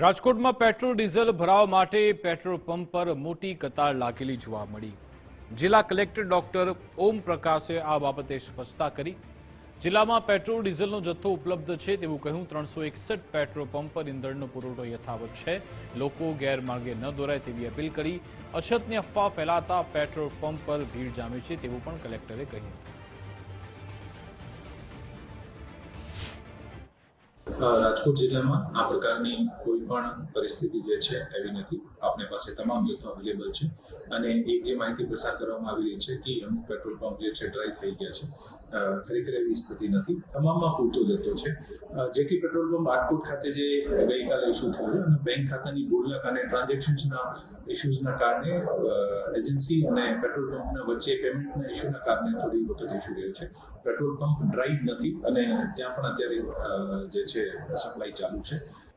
રાજકોટમાં petrol diesel ભરાવા માટે પેટ્રોલ પંપ પર મોટી કતાર લાગેલી જોવા મળી. જિલ્લા કલેક્ટર ડોક્ટર ઓમ પ્રકાશે આ બાબતે સ્પષ્ટતા કરી. જિલ્લામાં પેટ્રોલ ડીઝલનો જથ્થો ઉપલબ્ધ છે તેવું કહ્યું. 361 પેટ્રોલ પંપ પર ઇંધણનો પુરવઠો યથાવત છે. લોકો ગેરમાર્ગે ન દોરાય તેવી અપીલ કરી. અછતની અફવા ફેલાતા પેટ્રોલ પંપ પર ભીડ જામી છે તેવું પણ કલેક્ટરે કહ્યું. રાજકોટ જિલ્લામાં આ પ્રકારની કોઈ પણ પરિસ્થિતિ જે છે એવી નથી. આપણી પાસે તમામ જથ્થો અવેલેબલ છે અને એક જે માહિતી પ્રસાર કરવામાં આવી રહી છે કે અમુક પેટ્રોલ પંપ જે છે ડ્રાય થઈ ગયા છે, ખરેખર એવી સ્થિતિ નથી. તમામમાં પૂરતો જથ્થો છે. જેકી પેટ્રોલ પંપ રાજકોટ ખાતે જે ગઈકાલે ઇસ્યુ થયો અને બેંક ખાતાની ભૂલના કારણે ટ્રાન્ઝેક્શન્સના ઇસ્યુઝના કારણે એજન્સી અને પેટ્રોલ પંપના વચ્ચે પેમેન્ટના ઇસ્યુના કારણે થોડી વખત ઇસ્યુ રહ્યો છે. પેટ્રોલ પંપ ડ્રાય નથી અને ત્યાં પણ અત્યારે જે છે સપ્લાય ચાલુ છે.